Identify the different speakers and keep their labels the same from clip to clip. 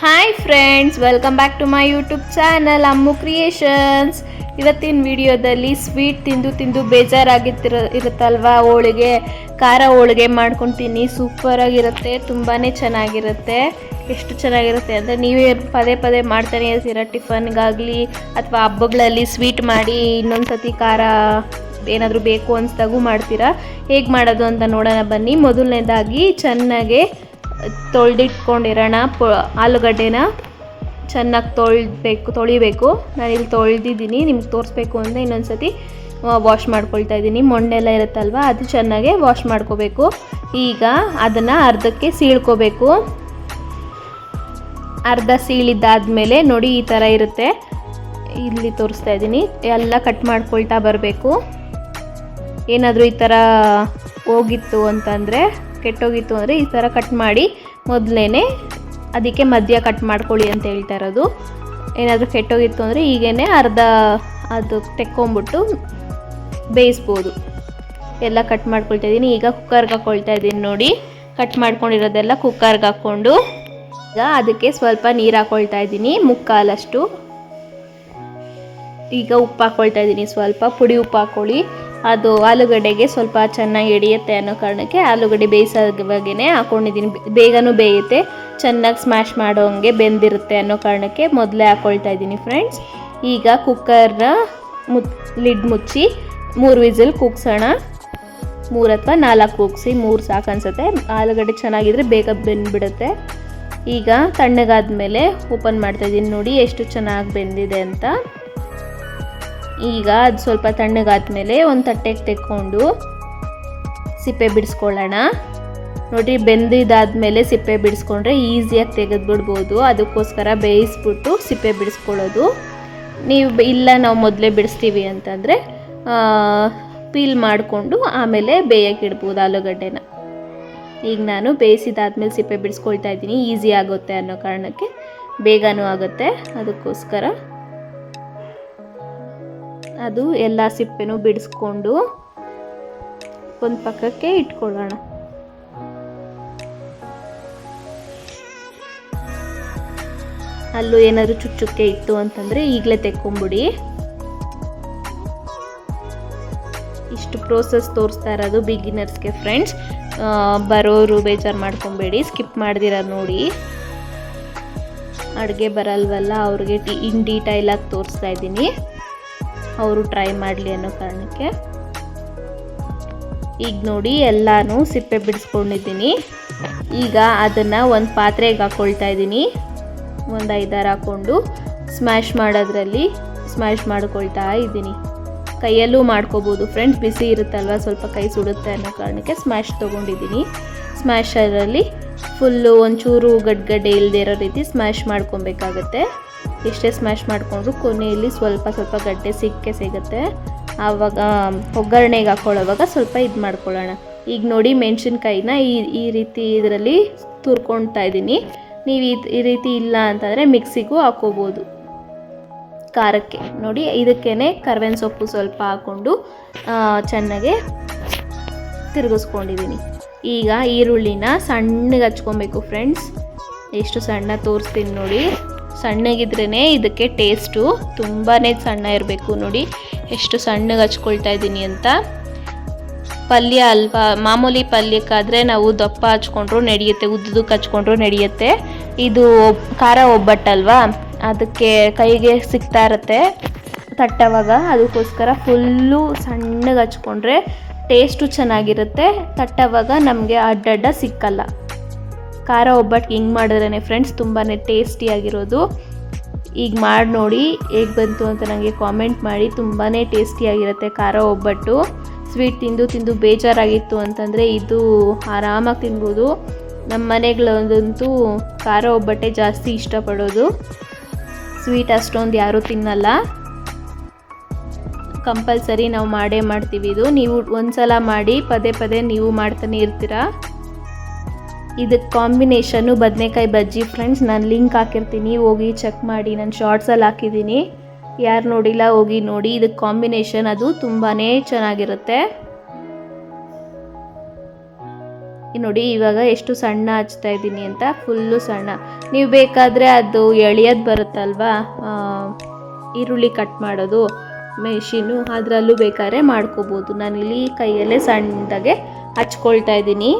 Speaker 1: Hi friends, welcome back to my YouTube channel Ammu creations. ಇವತ್ತಿನ ವಿಡಿಯೋದಲ್ಲಿ sweet ತಿಂದು ಇರುತ್ತಲ್ವಾ, ಹೋಳಿಗೆ, ಖಾರ ಹೋಳಿಗೆ ಮಾಡ್ಕೊತೀನಿ. ಸೂಪರಾಗಿರುತ್ತೆ, ತುಂಬಾ ಚೆನ್ನಾಗಿರುತ್ತೆ. ಎಷ್ಟು ಚೆನ್ನಾಗಿರುತ್ತೆ ಅಂದರೆ ನೀವೇ ಪದೇ ಪದೇ ಮಾಡ್ತಾನೆ ಇರ್ತೀರ. ಟಿಫನ್ಗಾಗಲಿ ಅಥವಾ ಹಬ್ಬಗಳಲ್ಲಿ ಸ್ವೀಟ್ ಮಾಡಿ ಇನ್ನೊಂದು ಸತಿ ಖಾರ ಏನಾದರೂ ಬೇಕು ಅನಿಸ್ದಾಗೂ ಮಾಡ್ತೀರಾ. ಹೇಗೆ ಮಾಡೋದು ಅಂತ ನೋಡೋಣ ಬನ್ನಿ. ಮೊದಲನೇದಾಗಿ ಚೆನ್ನಾಗಿ ತೊಳೆದಿಟ್ಕೊಂಡಿರೋಣ ಆಲೂಗಡ್ಡೆನ ಚೆನ್ನಾಗಿ ತೊಳಿಬೇಕು. ನಾನಿಲ್ಲಿ ತೊಳೆದಿದ್ದೀನಿ, ನಿಮ್ಗೆ ತೋರಿಸ್ಬೇಕು ಅಂದರೆ ಇನ್ನೊಂದು ಸತಿ ವಾಶ್ ಮಾಡ್ಕೊಳ್ತಾ ಇದ್ದೀನಿ. ಮೊಣ್ಣೆಲ್ಲ ಇರುತ್ತಲ್ವ, ಅದು ಚೆನ್ನಾಗೆ ವಾಶ್ ಮಾಡ್ಕೋಬೇಕು. ಈಗ ಅದನ್ನು ಅರ್ಧಕ್ಕೆ ಸೀಳ್ಕೋಬೇಕು. ಅರ್ಧ ಸೀಳಿದ್ದಾದಮೇಲೆ ನೋಡಿ ಈ ಥರ ಇರುತ್ತೆ. ಇಲ್ಲಿ ತೋರಿಸ್ತಾ ಇದ್ದೀನಿ, ಎಲ್ಲ ಕಟ್ ಮಾಡ್ಕೊಳ್ತಾ ಬರಬೇಕು. ಏನಾದರೂ ಈ ಥರ ಹೋಗಿತ್ತು ಅಂತಂದರೆ, ಕೆಟ್ಟೋಗಿತ್ತು ಅಂದರೆ ಈ ಥರ ಕಟ್ ಮಾಡಿ ಮೊದಲೇ ಅದಕ್ಕೆ ಮಧ್ಯ ಕಟ್ ಮಾಡ್ಕೊಳ್ಳಿ ಅಂತ ಹೇಳ್ತಾ ಇರೋದು. ಏನಾದರೂ ಕೆಟ್ಟೋಗಿತ್ತು ಅಂದರೆ ಈಗೇ ಅರ್ಧ ಅದು ತೆಕ್ಕೊಂಬಿಟ್ಟು ಬೇಯಿಸ್ಬೋದು. ಎಲ್ಲ ಕಟ್ ಮಾಡ್ಕೊಳ್ತಾ ಇದ್ದೀನಿ. ಈಗ ಕುಕ್ಕರ್ಗೆ ಹಾಕ್ಕೊಳ್ತಾ ಇದ್ದೀನಿ. ನೋಡಿ, ಕಟ್ ಮಾಡ್ಕೊಂಡಿರೋದೆಲ್ಲ ಕುಕ್ಕರ್ಗೆ ಹಾಕ್ಕೊಂಡು ಈಗ ಅದಕ್ಕೆ ಸ್ವಲ್ಪ ನೀರು ಹಾಕ್ಕೊಳ್ತಾ ಇದ್ದೀನಿ, ಮುಕ್ಕಾಲಷ್ಟು. ಈಗ ಉಪ್ಪು ಹಾಕ್ಕೊಳ್ತಾ ಇದ್ದೀನಿ, ಸ್ವಲ್ಪ ಪುಡಿ ಉಪ್ಪು ಹಾಕ್ಕೊಳ್ಳಿ. ಅದು ಆಲೂಗಡ್ಡೆಗೆ ಸ್ವಲ್ಪ ಚೆನ್ನಾಗಿ ಹಿಡಿಯುತ್ತೆ ಅನ್ನೋ ಕಾರಣಕ್ಕೆ ಆಲೂಗಡ್ಡೆ ಬೇಯಿಸೋವಾಗೇ ಹಾಕ್ಕೊಂಡಿದ್ದೀನಿ. ಬೇಗನೂ ಬೇಯುತ್ತೆ, ಚೆನ್ನಾಗಿ ಸ್ಮ್ಯಾಶ್ ಮಾಡೋ ಹಂಗೆ ಬೆಂದಿರುತ್ತೆ ಅನ್ನೋ ಕಾರಣಕ್ಕೆ ಮೊದಲೇ ಹಾಕ್ಕೊಳ್ತಾ ಇದ್ದೀನಿ ಫ್ರೆಂಡ್ಸ್. ಈಗ ಕುಕ್ಕರ್ನ ಲಿಡ್ ಮುಚ್ಚಿ 3 ವಿಸಿಲ್ ಕೂಗ್ಸೋಣ. 3 ಅಥವಾ 4 ಕೂಗಿಸಿ, 3 ಸಾಕು ಅನಿಸುತ್ತೆ. ಆಲೂಗಡ್ಡೆ ಚೆನ್ನಾಗಿದ್ರೆ ಬೇಗ ಬೆಂದ್ಬಿಡುತ್ತೆ. ಈಗ ತಣ್ಣಗಾದ್ಮೇಲೆ ಓಪನ್ ಮಾಡ್ತಾಯಿದ್ದೀನಿ. ನೋಡಿ ಎಷ್ಟು ಚೆನ್ನಾಗಿ ಬೆಂದಿದೆ ಅಂತ. ಈಗ ಅದು ಸ್ವಲ್ಪ ತಣ್ಣಗಾದ್ಮೇಲೆ ಒಂದು ತಟ್ಟೆಗೆ ತೆಕ್ಕೊಂಡು ಸಿಪ್ಪೆ ಬಿಡಿಸ್ಕೊಳ್ಳೋಣ. ನೋಡಿರಿ, ಬೆಂದಿದ್ದಾದಮೇಲೆ ಸಿಪ್ಪೆ ಬಿಡಿಸ್ಕೊಂಡ್ರೆ ಈಸಿಯಾಗಿ ತೆಗೆದುಬಿಡ್ಬೋದು. ಅದಕ್ಕೋಸ್ಕರ ಬೇಯಿಸ್ಬಿಟ್ಟು ಸಿಪ್ಪೆ ಬಿಡಿಸ್ಕೊಳ್ಳೋದು. ನೀವು ಇಲ್ಲ ನಾವು ಮೊದಲೇ ಬಿಡಿಸ್ತೀವಿ ಅಂತಂದರೆ ಪೀಲ್ ಮಾಡಿಕೊಂಡು ಆಮೇಲೆ ಬೇಯಕ್ಕೆ ಇಡ್ಬೋದು ಆಲೂಗಡ್ಡೆನ. ಈಗ ನಾನು ಬೇಯಿಸಿದಾದ್ಮೇಲೆ ಸಿಪ್ಪೆ ಬಿಡಿಸ್ಕೊಳ್ತಾ ಇದ್ದೀನಿ, ಈಸಿ ಆಗುತ್ತೆ ಅನ್ನೋ ಕಾರಣಕ್ಕೆ, ಬೇಗನೂ ಆಗುತ್ತೆ. ಅದಕ್ಕೋಸ್ಕರ ಅದು ಎಲ್ಲ ಸಿಪ್ಪೆನೂ ಬಿಡಿಸ್ಕೊಂಡು ಒಂದು ಪಕ್ಕಕ್ಕೆ ಇಟ್ಕೊಳ್ಳೋಣ. ಅಲ್ಲೂ ಏನಾದರೂ ಚುಚ್ಚುಕ್ಕೆ ಇತ್ತು ಅಂತಂದರೆ ಈಗಲೇ ತೆಕ್ಕೊಂಬಿಡಿ. ಇಷ್ಟು ಪ್ರೋಸೆಸ್ ತೋರಿಸ್ತಾ ಇರೋದು ಬಿಗಿನರ್ಸ್ಗೆ ಫ್ರೆಂಡ್ಸ್. ಬರೋರು ಬೇಜಾರು ಮಾಡ್ಕೊಬೇಡಿ, ಸ್ಕಿಪ್ ಮಾಡ್ದಿರ ನೋಡಿ. ಅಡುಗೆ ಬರಲ್ವಲ್ಲ ಅವ್ರಿಗೆ ಇನ್ ಡೀಟೈಲಾಗಿ ತೋರಿಸ್ತಾ ಇದ್ದೀನಿ, ಅವರು ಟ್ರೈ ಮಾಡಲಿ ಅನ್ನೋ ಕಾರಣಕ್ಕೆ. ಈಗ ನೋಡಿ, ಎಲ್ಲನೂ ಸಿಪ್ಪೆ ಬಿಡಿಸ್ಕೊಂಡಿದ್ದೀನಿ. ಈಗ ಅದನ್ನು ಒಂದು ಪಾತ್ರೆಗೆ ಹಾಕ್ಕೊಳ್ತಾ ಇದ್ದೀನಿ. ಒಂದು 5-6 ಹಾಕ್ಕೊಂಡು ಸ್ಮ್ಯಾಶ್ ಮಾಡೋದ್ರಲ್ಲಿ ಸ್ಮ್ಯಾಶ್ ಮಾಡ್ಕೊಳ್ತಾ ಇದ್ದೀನಿ. ಕೈಯಲ್ಲೂ ಮಾಡ್ಕೋಬೋದು ಫ್ರೆಂಡ್ಸ್, ಬಿಸಿ ಇರುತ್ತಲ್ವ, ಸ್ವಲ್ಪ ಕೈ ಸುಡುತ್ತೆ ಅನ್ನೋ ಕಾರಣಕ್ಕೆ ಸ್ಮ್ಯಾಶ್ ತೊಗೊಂಡಿದ್ದೀನಿ. ಸ್ಮ್ಯಾಶರಲ್ಲಿ ಫುಲ್ಲು ಒಂಚೂರು ಗಡ್ಡೆ ಇಲ್ಲದೆ ಇರೋ ರೀತಿ ಸ್ಮ್ಯಾಶ್ ಮಾಡ್ಕೊಬೇಕಾಗತ್ತೆ. ಎಷ್ಟೇ ಸ್ಮ್ಯಾಶ್ ಮಾಡಿಕೊಂಡ್ರು ಕೊನೆಯಲ್ಲಿ ಸ್ವಲ್ಪ ಗಡ್ಡೆ ಸಿಗುತ್ತೆ. ಆವಾಗ ಒಗ್ಗರಣೆಗೆ ಹಾಕ್ಕೊಳ್ಳೋವಾಗ ಸ್ವಲ್ಪ ಇದು ಮಾಡ್ಕೊಳ್ಳೋಣ. ಈಗ ನೋಡಿ, ಮೆಣಸಿನ್ಕಾಯಿನ ಈ ರೀತಿ ಇದರಲ್ಲಿ ತುರ್ಕೊಳ್ತಾ ಇದ್ದೀನಿ. ನೀವು ಈ ರೀತಿ ಇಲ್ಲ ಅಂತಂದರೆ ಮಿಕ್ಸಿಗೂ ಹಾಕ್ಕೋಬೋದು ಖಾರಕ್ಕೆ. ನೋಡಿ, ಇದಕ್ಕೇ ಕರ್ಬೇವಿನ ಸೊಪ್ಪು ಸ್ವಲ್ಪ ಹಾಕ್ಕೊಂಡು ಚೆನ್ನಾಗೆ ತಿರುಗಿಸ್ಕೊಂಡಿದ್ದೀನಿ. ಈಗ ಈರುಳ್ಳಿನ ಸಣ್ಣಗೆ ಹಚ್ಕೊಬೇಕು ಫ್ರೆಂಡ್ಸ್. ಎಷ್ಟು ಸಣ್ಣ ತೋರಿಸ್ತೀನಿ ನೋಡಿ. ಸಣ್ಣಗಿದ್ರೇ ಇದಕ್ಕೆ ಟೇಸ್ಟು, ತುಂಬಾ ಸಣ್ಣ ಇರಬೇಕು. ನೋಡಿ ಎಷ್ಟು ಸಣ್ಣಗೆ ಹಚ್ಕೊಳ್ತಾ ಇದ್ದೀನಿ ಅಂತ. ಪಲ್ಯ ಅಲ್ವಾ, ಮಾಮೂಲಿ ಪಲ್ಯಕ್ಕಾದರೆ ನಾವು ದಪ್ಪ ಹಚ್ಕೊಂಡ್ರು ನಡೆಯುತ್ತೆ, ಉದ್ದಕ್ಕೆ ಹಚ್ಕೊಂಡ್ರು ನಡೆಯುತ್ತೆ. ಇದು ಖಾರ ಒಬ್ಬಟ್ಟಲ್ವಾ, ಅದಕ್ಕೆ ಕೈಗೆ ಸಿಗ್ತಾ ಇರುತ್ತೆ ತಟ್ಟವಾಗ. ಅದಕ್ಕೋಸ್ಕರ ಫುಲ್ಲು ಸಣ್ಣಗೆ ಹಚ್ಕೊಂಡ್ರೆ ಟೇಸ್ಟು ಚೆನ್ನಾಗಿರುತ್ತೆ. ತಟ್ಟವಾಗ ನಮಗೆ ಅಡ್ಡಡ್ಡ ಸಿಕ್ಕಲ್ಲ. ಖಾರ ಒಬ್ಬಟ್ಟು ಹಿಂಗೆ ಮಾಡಿದ್ರೇ ಫ್ರೆಂಡ್ಸ್ ತುಂಬಾ ಟೇಸ್ಟಿಯಾಗಿರೋದು. ಈಗ ಮಾಡಿ ನೋಡಿ ಹೇಗೆ ಬಂತು ಅಂತ ನನಗೆ ಕಾಮೆಂಟ್ ಮಾಡಿ. ತುಂಬಾ ಟೇಸ್ಟಿಯಾಗಿರುತ್ತೆ ಖಾರ ಒಬ್ಬಟ್ಟು. ಸ್ವೀಟ್ ತಿಂದು ಬೇಜಾರಾಗಿತ್ತು ಅಂತಂದರೆ ಇದು ಆರಾಮಾಗಿ ತಿನ್ಬೋದು. ನಮ್ಮ ಮನೆಗಳಂತೂ ಖಾರ ಒಬ್ಬಟ್ಟೆ ಜಾಸ್ತಿ ಇಷ್ಟಪಡೋದು. ಸ್ವೀಟ್ ಅಷ್ಟೊಂದು ಯಾರೂ ತಿನ್ನಲ್ಲ. ಕಂಪಲ್ಸರಿ ನಾವು ಮಾಡೇ ಮಾಡ್ತೀವಿ ಇದು. ನೀವು ಒಂದ್ಸಲ ಮಾಡಿ ಪದೇ ನೀವು ಮಾಡ್ತಾನೆ ಇರ್ತೀರಾ. ಇದಕ್ಕೆ ಕಾಂಬಿನೇಷನ್ನು ಬದನೆಕಾಯಿ ಬಜ್ಜಿ ಫ್ರೆಂಡ್ಸ್. ನಾನು ಲಿಂಕ್ ಹಾಕಿರ್ತೀನಿ, ಹೋಗಿ ಚೆಕ್ ಮಾಡಿ. ನಾನು ಶಾರ್ಟ್ಸಲ್ಲಿ ಹಾಕಿದ್ದೀನಿ, ಯಾರು ನೋಡಿಲ್ಲ ಹೋಗಿ ನೋಡಿ. ಇದಕ್ಕೆ ಕಾಂಬಿನೇಷನ್ ಅದು ತುಂಬಾ ಚೆನ್ನಾಗಿರುತ್ತೆ. ನೋಡಿ ಇವಾಗ ಎಷ್ಟು ಸಣ್ಣ ಹಚ್ತಾ ಇದ್ದೀನಿ ಅಂತ, ಫುಲ್ಲು ಸಣ್ಣ. ನೀವು ಬೇಕಾದರೆ ಅದು ಎಳೆಯೋದು ಬರುತ್ತಲ್ವಾ, ಈರುಳ್ಳಿ ಕಟ್ ಮಾಡೋದು ಮೆಷಿನು, ಅದರಲ್ಲೂ ಬೇಕಾದ್ರೆ ಮಾಡ್ಕೋಬೋದು. ನಾನಿಲ್ಲಿ ಕೈಯಲ್ಲೇ ಸಣ್ಣದಾಗೆ ಹಚ್ಕೊಳ್ತಾ ಇದ್ದೀನಿ.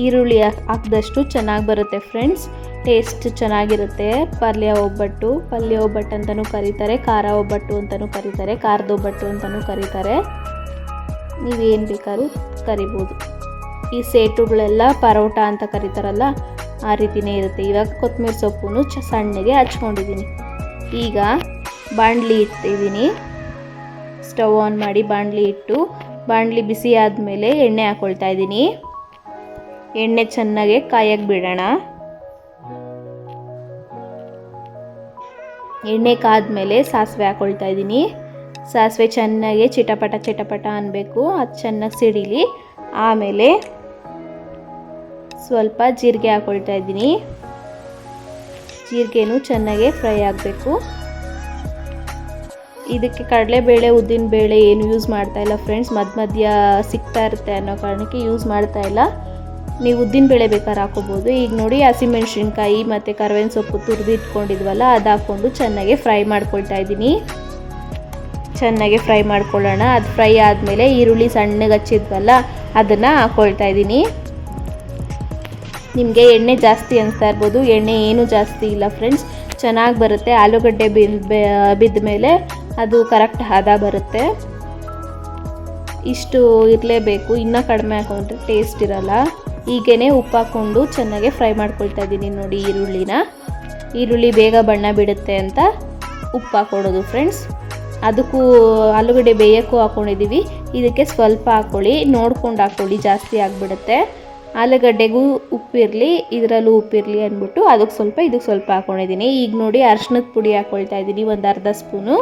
Speaker 1: ಈರುಳ್ಳಿ ಹಾಕಿದಷ್ಟು ಚೆನ್ನಾಗಿ ಬರುತ್ತೆ ಫ್ರೆಂಡ್ಸ್, ಟೇಸ್ಟ್ ಚೆನ್ನಾಗಿರುತ್ತೆ. ಪಲ್ಯ ಒಬ್ಬಟ್ಟು ಅಂತಲೂ ಕರೀತಾರೆ, ಖಾರ ಒಬ್ಬಟ್ಟು ಅಂತಲೂ ಕರೀತಾರೆ, ಖಾರದ ಒಬ್ಬಟ್ಟು ಅಂತಲೂ ಕರೀತಾರೆ. ನೀವೇನು ಬೇಕಾದ್ರೂ ಕರಿಬೋದು. ಈ ಸೇಟುಗಳೆಲ್ಲ ಪರೋಟ ಅಂತ ಕರೀತಾರಲ್ಲ, ಆ ರೀತಿಯೇ ಇರುತ್ತೆ. ಇವಾಗ ಕೊತ್ತಂಬರಿ ಸೊಪ್ಪು ಸಣ್ಣಗೆ ಹಚ್ಕೊಂಡಿದ್ದೀನಿ. ಈಗ ಬಾಣಲಿ ಇಟ್ಟಿದ್ದೀನಿ. ಸ್ಟವ್ ಆನ್ ಮಾಡಿ ಬಾಣಲಿ ಇಟ್ಟು, ಬಾಣಲಿ ಬಿಸಿ ಆದಮೇಲೆ ಎಣ್ಣೆ ಹಾಕ್ಕೊಳ್ತಾ ಇದ್ದೀನಿ. ಎಣ್ಣೆ ಚೆನ್ನಾಗಿ ಕಾಯಕ್ಕೆ ಬಿಡೋಣ. ಎಣ್ಣೆ ಕಾದ್ಮೇಲೆ ಸಾಸಿವೆ ಹಾಕ್ಕೊಳ್ತಾ ಇದ್ದೀನಿ. ಸಾಸಿವೆ ಚೆನ್ನಾಗಿ ಚಿಟಪಟ ಅನ್ನಬೇಕು, ಅದು ಚೆನ್ನಾಗಿ ಸಿಡಿಲಿ. ಆಮೇಲೆ ಸ್ವಲ್ಪ ಜೀರಿಗೆ ಹಾಕ್ಕೊಳ್ತಾ ಇದ್ದೀನಿ. ಜೀರಿಗೆನೂ ಚೆನ್ನಾಗಿ ಫ್ರೈ ಆಗಬೇಕು. ಇದಕ್ಕೆ ಕಡಲೆಬೇಳೆ ಉದ್ದಿನಬೇಳೆ ಏನು ಯೂಸ್ ಮಾಡ್ತಾಯಿಲ್ಲ ಫ್ರೆಂಡ್ಸ್, ಮಧ್ಯ ಸಿಗ್ತಾ ಇರುತ್ತೆ ಅನ್ನೋ ಕಾರಣಕ್ಕೆ ಯೂಸ್ ಮಾಡ್ತಾಯಿಲ್ಲ. ನೀವು ಉದ್ದಿನಬೇಳೆ ಬೇಕಾದ್ರೆ ಹಾಕೋಬೋದು. ಈಗ ನೋಡಿ ಹಸಿಮೆಣ್ಸಿನ್ಕಾಯಿ ಮತ್ತು ಕರಿಬೇವಿನ ಸೊಪ್ಪು ತುರಿದು ಇಟ್ಕೊಂಡಿದ್ವಲ್ಲ, ಅದು ಹಾಕ್ಕೊಂಡು ಚೆನ್ನಾಗಿ ಫ್ರೈ ಮಾಡ್ಕೊಳ್ತಾ ಇದ್ದೀನಿ. ಚೆನ್ನಾಗಿ ಫ್ರೈ ಮಾಡ್ಕೊಳ್ಳೋಣ. ಅದು ಫ್ರೈ ಆದಮೇಲೆ ಈರುಳ್ಳಿ ಸಣ್ಣಗೆ ಹಚ್ಚಿದ್ವಲ್ಲ, ಅದನ್ನು ಹಾಕ್ಕೊಳ್ತಾ ಇದ್ದೀನಿ. ನಿಮಗೆ ಎಣ್ಣೆ ಜಾಸ್ತಿ ಅನಿಸ್ತಾ ಇರ್ಬೋದು, ಎಣ್ಣೆ ಏನೂ ಜಾಸ್ತಿ ಇಲ್ಲ ಫ್ರೆಂಡ್ಸ್, ಚೆನ್ನಾಗಿ ಬರುತ್ತೆ. ಆಲೂಗಡ್ಡೆ ಬಿದ್ದ ಮೇಲೆ ಅದು ಕರೆಕ್ಟ್ ಹದ ಬರುತ್ತೆ. ಇಷ್ಟು ಇರಲೇಬೇಕು, ಇನ್ನೂ ಕಡಿಮೆ ಹಾಕೊಂಡ್ರೆ ಟೇಸ್ಟ್ ಇರಲ್ಲ. ಹೀಗೇ ಉಪ್ಪು ಹಾಕ್ಕೊಂಡು ಚೆನ್ನಾಗಿ ಫ್ರೈ ಮಾಡ್ಕೊಳ್ತಾ ಇದ್ದೀನಿ. ನೋಡಿ ಈರುಳ್ಳಿ ಬೇಗ ಬಣ್ಣ ಬಿಡುತ್ತೆ ಅಂತ ಉಪ್ಪು ಹಾಕ್ಕೊಡೋದು ಫ್ರೆಂಡ್ಸ್. ಅದಕ್ಕೂ ಆಲೂಗಡ್ಡೆ ಬೇಯೋಕ್ಕೂ ಹಾಕ್ಕೊಂಡಿದ್ದೀವಿ. ಇದಕ್ಕೆ ಸ್ವಲ್ಪ ಹಾಕ್ಕೊಳ್ಳಿ, ನೋಡ್ಕೊಂಡು ಹಾಕ್ಕೊಳ್ಳಿ, ಜಾಸ್ತಿ ಆಗಿಬಿಡುತ್ತೆ. ಆಲೂಗಡ್ಡೆಗೂ ಉಪ್ಪಿರಲಿ, ಇದರಲ್ಲೂ ಉಪ್ಪಿರಲಿ ಅಂದ್ಬಿಟ್ಟು ಅದಕ್ಕೆ ಸ್ವಲ್ಪ ಇದಕ್ಕೆ ಸ್ವಲ್ಪ ಹಾಕ್ಕೊಂಡಿದ್ದೀನಿ. ಈಗ ನೋಡಿ ಅರಿಶಿಣದ ಪುಡಿ ಹಾಕ್ಕೊಳ್ತಾ ಇದ್ದೀನಿ, ಒಂದು ಅರ್ಧ ಸ್ಪೂನು.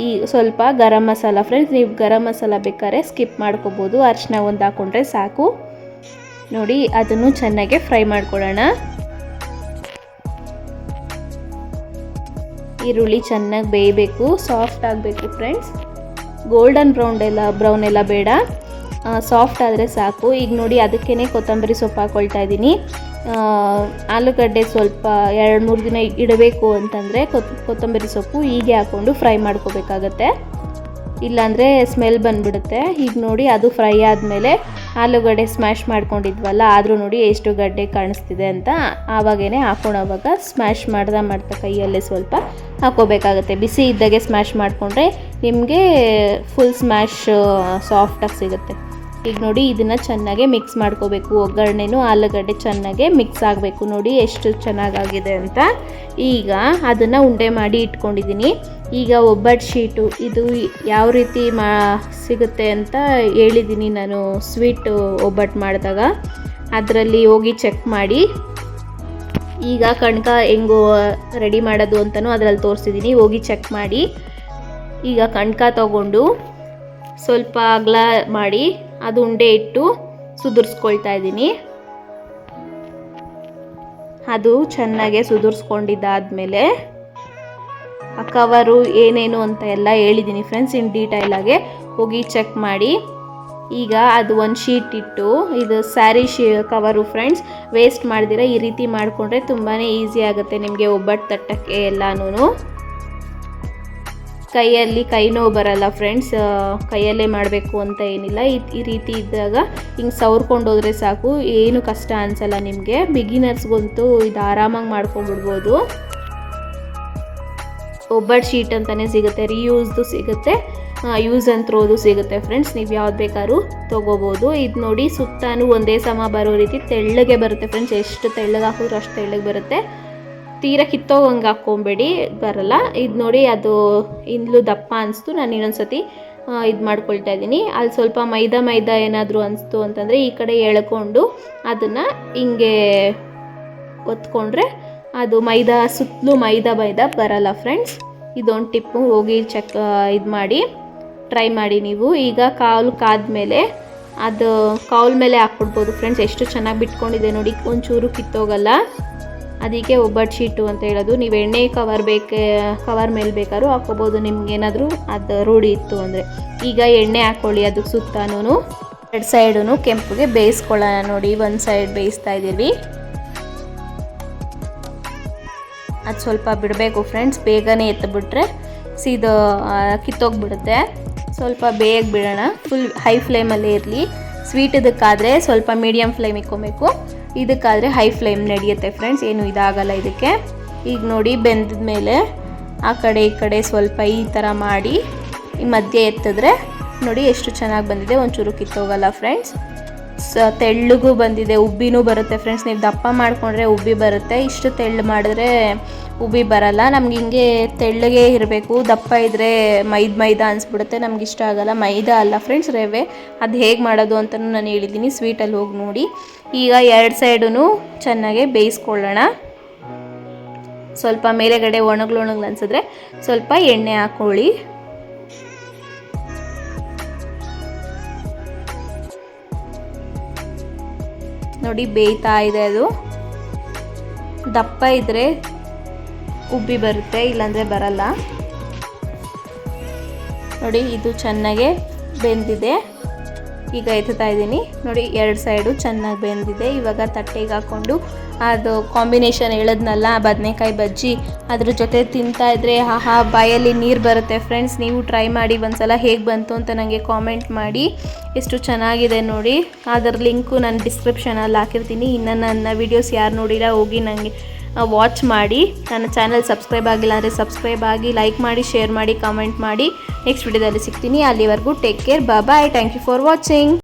Speaker 1: ಈ ಸ್ವಲ್ಪ ಗರಂ ಮಸಾಲ ಫ್ರೆಂಡ್ಸ್, ನೀವು ಗರಂ ಮಸಾಲ ಬೇಕಾದ್ರೆ ಸ್ಕಿಪ್ ಮಾಡ್ಕೋಬೋದು. ಅರಿಶಿನ ಒಂದು ಹಾಕ್ಕೊಂಡ್ರೆ ಸಾಕು. ನೋಡಿ ಅದನ್ನು ಚೆನ್ನಾಗಿ ಫ್ರೈ ಮಾಡ್ಕೊಳ್ಳೋಣ. ಈರುಳ್ಳಿ ಚೆನ್ನಾಗಿ ಬೇಯಬೇಕು, ಸಾಫ್ಟ್ ಆಗಬೇಕು ಫ್ರೆಂಡ್ಸ್. ಗೋಲ್ಡನ್ ಬ್ರೌನ್ ಎಲ್ಲ ಬೇಡ, ಸಾಫ್ಟ್ ಆದರೆ ಸಾಕು. ಈಗ ನೋಡಿ ಅದಕ್ಕೇ ಕೊತ್ತಂಬರಿ ಸೊಪ್ಪು ಹಾಕ್ಕೊಳ್ತಾ ಇದ್ದೀನಿ. ಆಲೂಗಡ್ಡೆ ಸ್ವಲ್ಪ 2-3 ದಿನ ಇಡಬೇಕು ಅಂತಂದರೆ ಕೊತ್ತಂಬರಿ ಸೊಪ್ಪು ಹೀಗೆ ಹಾಕ್ಕೊಂಡು ಫ್ರೈ ಮಾಡ್ಕೋಬೇಕಾಗತ್ತೆ, ಇಲ್ಲಾಂದರೆ ಸ್ಮೆಲ್ ಬಂದುಬಿಡುತ್ತೆ. ಈಗ ನೋಡಿ ಅದು ಫ್ರೈ ಆದಮೇಲೆ ಆಲೂಗಡ್ಡೆ ಸ್ಮ್ಯಾಶ್ ಮಾಡ್ಕೊಂಡಿದ್ವಲ್ಲ, ಆದರೂ ನೋಡಿ ಎಷ್ಟು ಗಡ್ಡೆ ಕಾಣಿಸ್ತಿದೆ ಅಂತ, ಆವಾಗೇ ಹಾಕ್ಕೊಳೋವಾಗ ಸ್ಮ್ಯಾಶ್ ಮಾಡ್ತಾ ಕೈಯಲ್ಲೇ ಸ್ವಲ್ಪ ಹಾಕ್ಕೋಬೇಕಾಗತ್ತೆ. ಬಿಸಿ ಇದ್ದಾಗೆ ಸ್ಮ್ಯಾಶ್ ಮಾಡಿಕೊಂಡ್ರೆ ನಿಮಗೆ ಫುಲ್ ಸ್ಮ್ಯಾಶ್ ಸಾಫ್ಟಾಗಿ ಸಿಗುತ್ತೆ. ಈಗ ನೋಡಿ ಇದನ್ನು ಚೆನ್ನಾಗಿ ಮಿಕ್ಸ್ ಮಾಡ್ಕೋಬೇಕು. ಒಗ್ಗರಣೆನೂ ಆಲೂಗಡ್ಡೆ ಚೆನ್ನಾಗಿ ಮಿಕ್ಸ್ ಆಗಬೇಕು. ನೋಡಿ ಎಷ್ಟು ಚೆನ್ನಾಗಾಗಿದೆ ಅಂತ. ಈಗ ಅದನ್ನು ಉಂಡೆ ಮಾಡಿ ಇಟ್ಕೊಂಡಿದ್ದೀನಿ. ಈಗ ಒಬ್ಬಟ್ಟು ಶೀಟು ಇದು ಯಾವ ರೀತಿ ಸಿಗುತ್ತೆ ಅಂತ ಹೇಳಿದ್ದೀನಿ ನಾನು ಸ್ವೀಟ್ ಒಬ್ಬಟ್ಟು ಮಾಡಿದಾಗ, ಅದರಲ್ಲಿ ಹೋಗಿ ಚೆಕ್ ಮಾಡಿ. ಈಗ ಕಣ್ಕ ಹೆಂಗೋ ರೆಡಿ ಮಾಡೋದು ಅಂತಲೂ ಅದರಲ್ಲಿ ತೋರಿಸಿದ್ದೀನಿ, ಹೋಗಿ ಚೆಕ್ ಮಾಡಿ. ಈಗ ಕಣ್ಕ ತಗೊಂಡು ಸ್ವಲ್ಪ ಅಗಲ ಮಾಡಿ ಅದು ಉಂಡೆ ಇಟ್ಟು ಸುದುರಿಸ್ಕೊಳ್ತಾ ಇದ್ದೀನಿ. ಅದು ಚೆನ್ನಾಗೆ ಸುದುರಿಸ್ಕೊಂಡಿದ್ದಾದಮೇಲೆ ಆ ಕವರು ಏನೇನು ಅಂತ ಎಲ್ಲ ಹೇಳಿದ್ದೀನಿ ಫ್ರೆಂಡ್ಸ್, ಇನ್ ಡೀಟೈಲಾಗೆ ಹೋಗಿ ಚೆಕ್ ಮಾಡಿ. ಈಗ ಅದು ಒಂದು ಶೀಟ್ ಇಟ್ಟು, ಇದು ಸ್ಯಾರಿ ಕವರು ಫ್ರೆಂಡ್ಸ್, ವೇಸ್ಟ್ ಮಾಡ್ದಿರ ಈ ರೀತಿ ಮಾಡಿಕೊಂಡ್ರೆ ತುಂಬಾ ಈಸಿ ಆಗುತ್ತೆ ನಿಮಗೆ ಒಬ್ಬಟ್ಟು ತಟ್ಟಕ್ಕೆ ಎಲ್ಲನೂ. ಕೈಯಲ್ಲಿ ಕೈ ನೋವು ಬರಲ್ಲ ಫ್ರೆಂಡ್ಸ್, ಕೈಯಲ್ಲೇ ಮಾಡಬೇಕು ಅಂತ ಏನಿಲ್ಲ. ಈ ರೀತಿ ಇದ್ದಾಗ ಹಿಂಗೆ ಸವರ್ಕೊಂಡು ಹೋದರೆ ಸಾಕು, ಏನು ಕಷ್ಟ ಅನಿಸಲ್ಲ ನಿಮಗೆ. ಬಿಗಿನರ್ಸ್ಗಂತೂ ಇದು ಆರಾಮಾಗಿ ಮಾಡ್ಕೊಂಡ್ಬಿಡ್ಬೋದು. ಒಬ್ಬಟ್ಟು ಶೀಟ್ ಅಂತಲೇ ಸಿಗುತ್ತೆ, ರೀಯೂಸ್ದು ಸಿಗುತ್ತೆ, ಯೂಸ್ ಆ್ಯಂಡ್ ಥ್ರೋದು ಸಿಗುತ್ತೆ ಫ್ರೆಂಡ್ಸ್. ನೀವು ಯಾವ್ದು ಬೇಕಾದ್ರೂ ತೊಗೋಬೋದು. ಇದು ನೋಡಿ ಸುತ್ತಾನು ಒಂದೇ ಸಮ ಬರೋ ರೀತಿ ತೆಳ್ಳಗೆ ಬರುತ್ತೆ ಫ್ರೆಂಡ್ಸ್. ಎಷ್ಟು ತೆಳ್ಳಗೆ ಹಾಕಿದ್ರು ಅಷ್ಟು ತೆಳ್ಳಗೆ ಬರುತ್ತೆ. ತೀರ ಕಿತ್ತೋಗಂಗೆ ಹಾಕ್ಕೊಬೇಡಿ, ಬರಲ್ಲ. ಇದು ನೋಡಿ ಅದು ಇಂದಲೂ ದಪ್ಪ ಅನಿಸ್ತು, ನಾನು ಇನ್ನೊಂದ್ಸತಿ ಇದು ಮಾಡ್ಕೊಳ್ತಾ ಇದ್ದೀನಿ. ಅಲ್ಲಿ ಸ್ವಲ್ಪ ಮೈದಾ ಏನಾದರೂ ಅನಿಸ್ತು ಅಂತಂದರೆ ಈ ಕಡೆ ಎಳ್ಕೊಂಡು ಅದನ್ನು ಹಿಂಗೆ ಒತ್ಕೊಂಡ್ರೆ ಅದು ಸುತ್ತಲೂ ಮೈದಾ ಬರಲ್ಲ ಫ್ರೆಂಡ್ಸ್. ಇದೊಂದು ಟಿಪ್ಪು, ಹೋಗಿ ಇದು ಮಾಡಿ ಟ್ರೈ ಮಾಡಿ ನೀವು. ಈಗ ಕಾಲು ಕಾದ್ಮೇಲೆ ಅದು ಕೌಲ್ ಮೇಲೆ ಹಾಕ್ಬಿಡ್ಬೋದು ಫ್ರೆಂಡ್ಸ್. ಎಷ್ಟು ಚೆನ್ನಾಗಿ ಬಿಟ್ಕೊಂಡಿದೆ ನೋಡಿ, ಒಂಚೂರು ಕಿತ್ತೋಗಲ್ಲ. ಅದಕ್ಕೆ ಒಬ್ಬಟ್ಟು ಶೀಟು ಅಂತ ಹೇಳೋದು. ನೀವು ಎಣ್ಣೆ ಕವರ್ ಮೇಲೆ ಬೇಕಾದ್ರೂ ಹಾಕೋಬೋದು, ನಿಮ್ಗೇನಾದರೂ ಅದು ರೂಢಿ ಇತ್ತು ಅಂದರೆ. ಈಗ ಎಣ್ಣೆ ಹಾಕ್ಕೊಳ್ಳಿ ಅದಕ್ಕೆ ಸುತ್ತಾನು. 2 ಸೈಡೂ ಕೆಂಪುಗೆ ಬೇಯಿಸ್ಕೊಳ್ಳೋಣ. ನೋಡಿ, ಒಂದು ಸೈಡ್ ಬೇಯಿಸ್ತಾ ಇದ್ದೀವಿ. ಅದು ಸ್ವಲ್ಪ ಬಿಡಬೇಕು ಫ್ರೆಂಡ್ಸ್, ಬೇಗನೆ ಎತ್ತಿಬಿಟ್ರೆ ಸೀದಾ ಕಿತ್ತೋಗ್ಬಿಡುತ್ತೆ. ಸ್ವಲ್ಪ ಬೇಗ ಬಿಡೋಣ. ಫುಲ್ ಹೈ ಫ್ಲೇಮಲ್ಲೇ ಇರಲಿ. ಸ್ವೀಟ್ ಇದಕ್ಕಾದರೆ ಸ್ವಲ್ಪ ಮೀಡಿಯಮ್ ಫ್ಲೇಮ್ ಇಕ್ಕೊಬೇಕು, ಇದಕ್ಕಾದರೆ ಹೈ ಫ್ಲೇಮ್ ನಡೆಯುತ್ತೆ ಫ್ರೆಂಡ್ಸ್, ಏನು ಇದಾಗಲ್ಲ ಇದಕ್ಕೆ. ಈಗ ನೋಡಿ, ಬೆಂದ ಮೇಲೆ ಆ ಕಡೆ ಈ ಕಡೆ ಸ್ವಲ್ಪ ಈ ಥರ ಮಾಡಿ ಈ ಮಧ್ಯೆ ಎತ್ತಿದ್ರೆ ನೋಡಿ ಎಷ್ಟು ಚೆನ್ನಾಗಿ ಬಂದಿದೆ. ಒಂಚೂರು ಕಿತ್ತೋಗಲ್ಲ ಫ್ರೆಂಡ್ಸ್. ತೆಳ್ಳಗೂ ಬಂದಿದೆ, ಉಬ್ಬಿನೂ ಬರುತ್ತೆ ಫ್ರೆಂಡ್ಸ್. ನೀವು ದಪ್ಪ ಮಾಡಿಕೊಂಡ್ರೆ ಉಬ್ಬಿ ಬರುತ್ತೆ, ಇಷ್ಟು ತೆಳ್ಳು ಮಾಡಿದ್ರೆ ಉಬ್ಬಿ ಬರಲ್ಲ. ನಮ್ಗೆ ಹಿಂಗೆ ತೆಳ್ಳಗೆ ಇರಬೇಕು, ದಪ್ಪ ಇದ್ದರೆ ಮೈದಾ ಅನಿಸ್ಬಿಡುತ್ತೆ, ನಮ್ಗೆ ಇಷ್ಟ ಆಗಲ್ಲ. ಮೈದಾ ಅಲ್ಲ ಫ್ರೆಂಡ್ಸ್, ರವೆ. ಅದು ಹೇಗೆ ಮಾಡೋದು ಅಂತಲೂ ನಾನು ಹೇಳಿದ್ದೀನಿ, ಸ್ವೀಟಲ್ಲಿ ಹೋಗಿ ನೋಡಿ. ಈಗ 2 ಸೈಡೂ ಚೆನ್ನಾಗೆ ಬೇಯಿಸ್ಕೊಳ್ಳೋಣ. ಸ್ವಲ್ಪ ಮೇಲೆಗಡೆ ಒಣಗ್ಲು ಅನಿಸಿದ್ರೆ ಸ್ವಲ್ಪ ಎಣ್ಣೆ ಹಾಕ್ಕೊಳ್ಳಿ. ನೋಡಿ, ಬೇಯ್ತಾ ಇದೆ. ಅದು ದಪ್ಪ ಇದ್ದರೆ ಉಬ್ಬಿ ಬರುತ್ತೆ, ಇಲ್ಲಾಂದರೆ ಬರಲ್ಲ. ನೋಡಿ, ಇದು ಚೆನ್ನಾಗೆ ಬೆಂದಿದೆ. ಈಗ ಎತ್ತಾ ಇದ್ದೀನಿ ನೋಡಿ, 2 ಸೈಡು ಚೆನ್ನಾಗಿ ಬೆಂದಿದೆ. ಇವಾಗ ತಟ್ಟೆಗೆ ಹಾಕ್ಕೊಂಡು ಅದು ಕಾಂಬಿನೇಷನ್ ಹೇಳಿದ್ನಲ್ಲ, ಬದನೆಕಾಯಿ ಬಜ್ಜಿ, ಅದ್ರ ಜೊತೆ ತಿಂತಾಯಿದ್ರೆ ಆಹಾ ಬಾಯಲ್ಲಿ ನೀರು ಬರುತ್ತೆ ಫ್ರೆಂಡ್ಸ್. ನೀವು ಟ್ರೈ ಮಾಡಿ ಒಂದ್ಸಲ, ಹೇಗೆ ಬಂತು ಅಂತ ನನಗೆ ಕಾಮೆಂಟ್ ಮಾಡಿ. ಎಷ್ಟು ಚೆನ್ನಾಗಿದೆ ನೋಡಿ. ಅದರ ಲಿಂಕು ನಾನು ಡಿಸ್ಕ್ರಿಪ್ಷನಲ್ಲಿ ಹಾಕಿರ್ತೀನಿ. ಇನ್ನು ನನ್ನ ವೀಡಿಯೋಸ್ ಯಾರು ನೋಡಿಲ್ಲ ಹೋಗಿ ನನಗೆ ವಾಚ್ ಮಾಡಿ. ನನ್ನ ಚಾನಲ್ ಸಬ್ಸ್ಕ್ರೈಬ್ ಆಗಿಲ್ಲ ಅಂದರೆ ಸಬ್ಸ್ಕ್ರೈಬ್ ಆಗಿ, ಲೈಕ್ ಮಾಡಿ, ಶೇರ್ ಮಾಡಿ, ಕಾಮೆಂಟ್ ಮಾಡಿ. ನೆಕ್ಸ್ಟ್ ವಿಡಿಯೋದಲ್ಲಿ ಸಿಗ್ತೀನಿ. ಅಲ್ಲಿವರೆಗೂ take care, bye. Thank you for watching.